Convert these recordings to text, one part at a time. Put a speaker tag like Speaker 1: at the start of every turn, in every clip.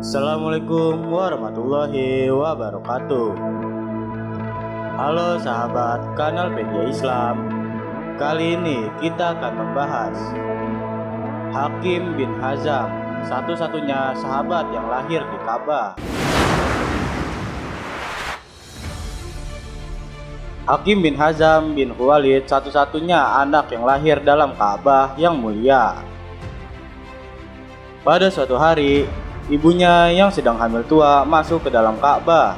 Speaker 1: Assalamualaikum warahmatullahi wabarakatuh. Halo sahabat kanal Media Islam. Kali ini kita akan membahas Hakim bin Hizam, satu-satunya sahabat yang lahir di Ka'bah. Hakim bin Hizam bin Khuwailid satu-satunya anak yang lahir dalam Ka'bah yang mulia. Pada suatu hari, ibunya yang sedang hamil tua masuk ke dalam Ka'bah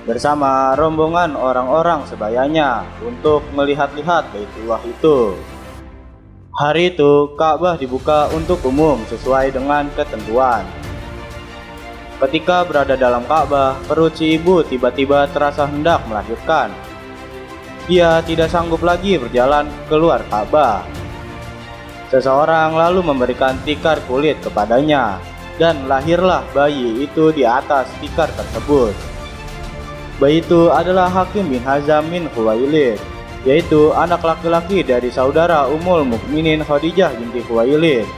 Speaker 1: bersama rombongan orang-orang sebayanya untuk melihat-lihat Baitullah itu. Hari itu Ka'bah dibuka untuk umum sesuai dengan ketentuan. Ketika berada dalam Ka'bah, perut si ibu tiba-tiba terasa hendak melahirkan. Dia tidak sanggup lagi berjalan keluar Ka'bah. Seseorang lalu memberikan tikar kulit kepadanya, dan lahirlah bayi itu di atas tikar tersebut. Bayi itu adalah Hakim bin Hizam bin Khuwailid, yaitu anak laki-laki dari saudara Ummul Mukminin Khadijah binti Khuwailid.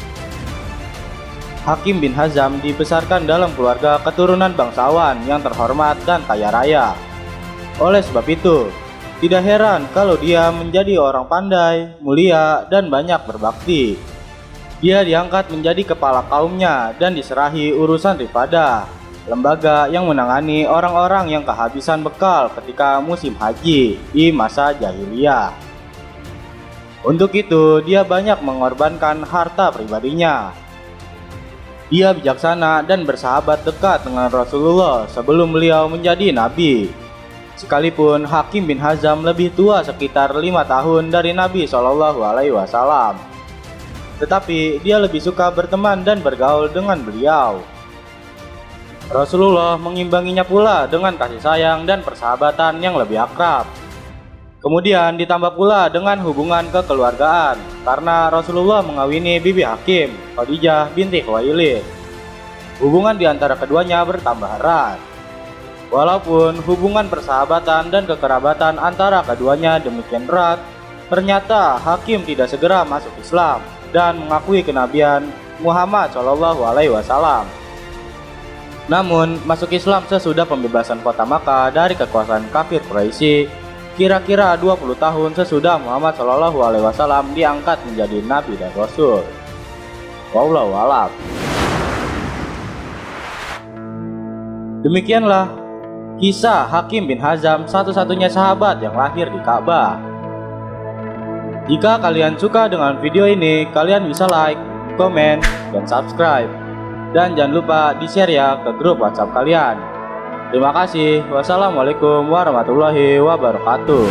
Speaker 1: Hakim bin Hizam dibesarkan dalam keluarga keturunan bangsawan yang terhormat dan kaya raya. Oleh sebab itu, tidak heran kalau dia menjadi orang pandai, mulia, dan banyak berbakti. Dia diangkat menjadi kepala kaumnya dan diserahi urusan rifadah, lembaga yang menangani orang-orang yang kehabisan bekal ketika musim haji di masa jahiliyah. Untuk itu, dia banyak mengorbankan harta pribadinya. Dia bijaksana dan bersahabat dekat dengan Rasulullah sebelum beliau menjadi nabi. Sekalipun Hakim bin Hizam lebih tua sekitar 5 tahun dari Nabi SAW, tetapi dia lebih suka berteman dan bergaul dengan beliau. Rasulullah mengimbanginya pula dengan kasih sayang dan persahabatan yang lebih akrab. Kemudian ditambah pula dengan hubungan kekeluargaan, karena Rasulullah mengawini bibi Hakim, Khadijah binti Khuwailid. Hubungan di antara keduanya bertambah erat. Walaupun hubungan persahabatan dan kekerabatan antara keduanya demikian erat, ternyata Hakim tidak segera masuk Islam dan mengakui kenabian Muhammad SAW. Namun, masuk Islam sesudah pembebasan kota Makkah dari kekuasaan kafir Quraisy, kira-kira 20 tahun sesudah Muhammad SAW diangkat menjadi Nabi dan Rasul. Wallahu a'lam. Demikianlah kisah Hakim bin Hizam, satu-satunya sahabat yang lahir di Ka'bah. Jika kalian suka dengan video ini, kalian bisa like, komen, dan subscribe. Dan jangan lupa di-share ya ke grup WhatsApp kalian. Terima kasih. Wassalamualaikum warahmatullahi wabarakatuh.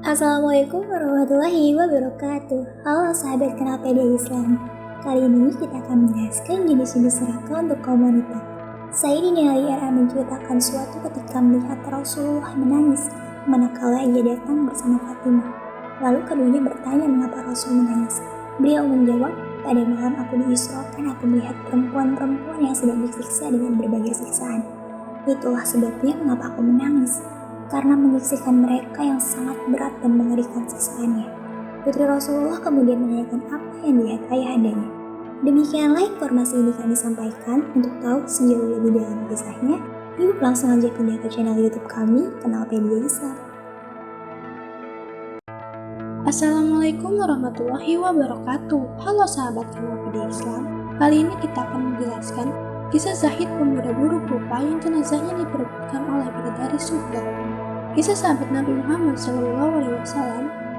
Speaker 2: Assalamualaikum warahmatullahi wabarakatuh. Halo sahabat Kenalpedia Islam. Kali ini kita akan menjelaskan jenis-jenis neraka untuk kaum wanita. Sayyidina Ali RA menceritakan suatu ketika melihat Rasulullah menangis manakala ia datang bersama Fatimah. Lalu keduanya bertanya mengapa Rasul menangis. Beliau menjawab, pada malam aku diisrokan aku melihat perempuan-perempuan yang sedang disiksa dengan berbagai siksaan. Itulah sebabnya mengapa aku menangis, karena menyaksikan mereka yang sangat berat dan mengerikan siksaannya. Putri Rasulullah kemudian menanyakan apa yang dilihat ayahandanya. Demikianlah informasi ini kami sampaikan. Untuk tahu sejauh lebih dalam kisahnya, yuk langsung aja pindah ke channel YouTube kami, Kenalpedia Islam.
Speaker 3: Assalamualaikum warahmatullahi wabarakatuh. Halo sahabat Kenalpedia Islam. Kali ini kita akan menjelaskan kisah Zahid, pemuda buruk rupa yang jenazahnya diperebutkan oleh bidadari surga. Kisah sahabat Nabi Muhammad SAW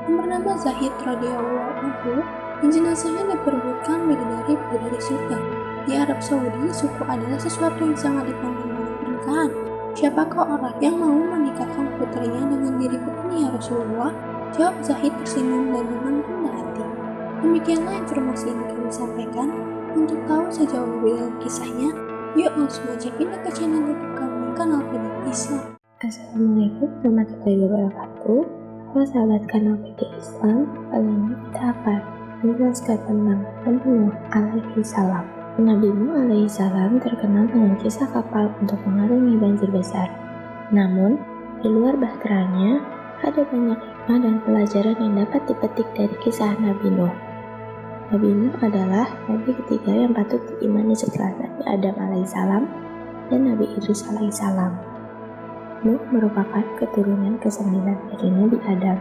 Speaker 3: yang bernama Zahid radhiyallahu anhu yang jenazahnya diperebutkan bidadari surga. Di Arab Saudi, suku adalah sesuatu yang sangat dipandang dalam pernikahan. Siapakah orang yang mau menikahkan putrinya dengan diri putrinya Rasulullah? Jawab Zahid tersenyum dan dengan rendah hati. Demikianlah informasi yang kami sampaikan. Untuk tahu sejauh lebih dalam kisahnya, yuk langsung aja pindah ke channel YouTube kami, Kenalpedia Islam.
Speaker 4: Assalamualaikum warahmatullahi wabarakatuh. Halo sahabat Kenalpedia Islam. Kali ini kita akan menjelaskan tentang Nabi Nuh alaihi salam. Nabi Nuh alaihi salam terkenal dengan kisah kapal untuk mengarungi banjir besar. Namun, di luar bahteranya ada banyak hikmah dan pelajaran yang dapat dipetik dari kisah Nabi Nuh. Nabi Nuh adalah nabi ketiga yang patut diimani setelah Nabi Adam alaihissalam dan Nabi Idris alaihissalam. Nuh merupakan keturunan ke-9 dari Nabi Adam.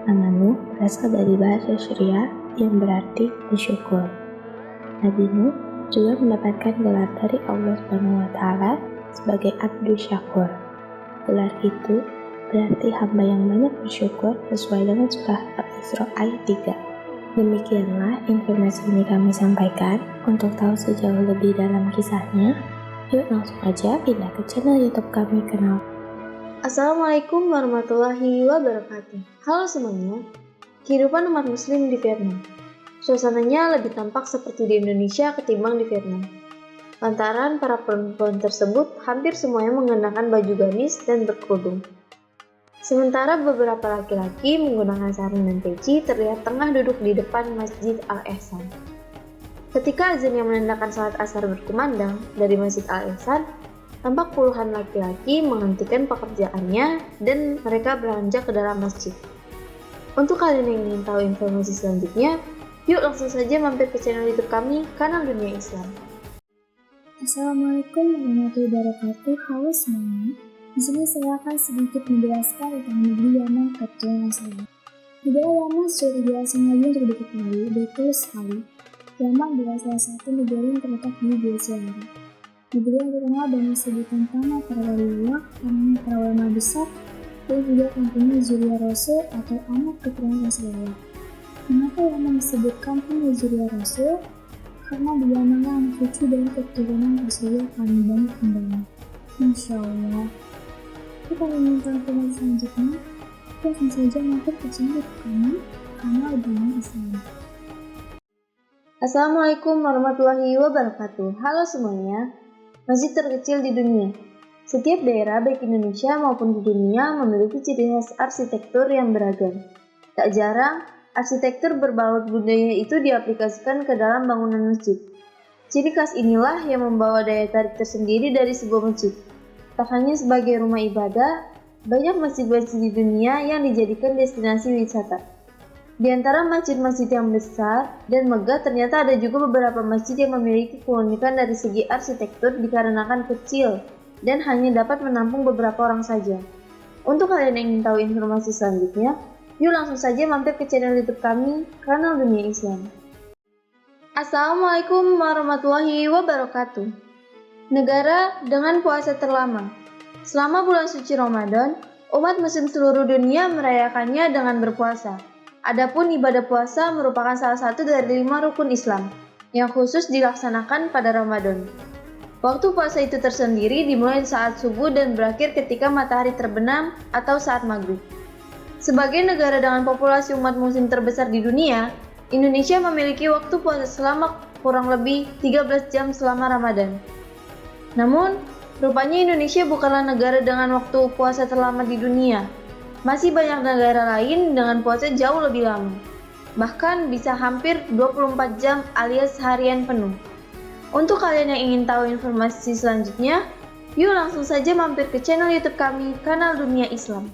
Speaker 4: Nama Nuh berasal dari bahasa Syria yang berarti bersyukur. Nabi Nuh juga mendapatkan gelar dari Allah SWT sebagai Abdus Syakur. Gelar itu berarti hamba yang banyak bersyukur sesuai dengan surah Al-Isra ayat 3. Demikianlah informasi ini kami sampaikan. Untuk tahu sejauh lebih dalam kisahnya, yuk langsung aja pindah ke channel YouTube kami kenal.
Speaker 5: Assalamualaikum warahmatullahi wabarakatuh. Halo semuanya. Kehidupan umat muslim di Vietnam. Suasananya lebih tampak seperti di Indonesia ketimbang di Vietnam. Lantaran para perempuan tersebut hampir semuanya mengenakan baju gamis dan berkerudung. Sementara beberapa laki-laki menggunakan sarung dan peci terlihat tengah duduk di depan Masjid Al-Ihsan. Ketika azan yang menandakan salat asar berkumandang dari Masjid Al-Ihsan, tampak puluhan laki-laki menghentikan pekerjaannya dan mereka beranjak ke dalam masjid. Untuk kalian yang ingin tahu informasi selanjutnya, yuk langsung saja mampir ke channel YouTube kami, Kanal Dunia Islam.
Speaker 2: Assalamualaikum warahmatullahi wabarakatuh. Halo semuanya. Di sini saya akan sedikit menjelaskan tentang negeri Yaman Keturunan Nasrani. Negara Yaman sudah tidak asing lagi untuk diketahui, betul sekali. Yaman adalah salah satu negara yang terletak di Asia Tenggara. Negeri yang terkenal dengan sebutan tanah para waliullah, tanahnya para ulama besar, dan juga mempunyai Zuriya Rasul atau anak keturunan Rasulullah. Mengapa Yaman disebut kampung Zuriya Rasul? Karena di Yaman anak cucu dari keturunan Rasulullah paling banyak kembali. Insya Allah. Jika ingin tahu informasi selanjutnya, langsung saja mampir ke channel kami, Kanal Dunia Islam.
Speaker 5: Assalamualaikum warahmatullahi wabarakatuh. Halo semuanya. Masjid terkecil di dunia. Setiap daerah baik Indonesia maupun di dunia memiliki ciri khas arsitektur yang beragam. Tak jarang, arsitektur berbalut budaya itu diaplikasikan ke dalam bangunan masjid. Ciri khas inilah yang membawa daya tarik tersendiri dari sebuah masjid. Tak hanya sebagai rumah ibadah, banyak masjid-masjid di dunia yang dijadikan destinasi wisata. Di antara masjid-masjid yang besar dan megah ternyata ada juga beberapa masjid yang memiliki keunikan dari segi arsitektur dikarenakan kecil dan hanya dapat menampung beberapa orang saja. Untuk kalian yang ingin tahu informasi selanjutnya, yuk langsung saja mampir ke channel YouTube kami, Kanal Dunia Islam. Assalamualaikum warahmatullahi wabarakatuh. Negara dengan puasa terlama. Selama bulan suci Ramadan, umat muslim seluruh dunia merayakannya dengan berpuasa. Adapun ibadah puasa merupakan salah satu dari 5 rukun Islam yang khusus dilaksanakan pada Ramadan. Waktu puasa itu tersendiri dimulai saat subuh dan berakhir ketika matahari terbenam atau saat maghrib. Sebagai negara dengan populasi umat muslim terbesar di dunia, Indonesia memiliki waktu puasa selama kurang lebih 13 jam selama Ramadan. Namun, rupanya Indonesia bukanlah negara dengan waktu puasa terlama di dunia. Masih banyak negara lain dengan puasa jauh lebih lama. Bahkan bisa hampir 24 jam alias harian penuh. Untuk kalian yang ingin tahu informasi selanjutnya, yuk langsung saja mampir ke channel YouTube kami, Kanal Dunia Islam.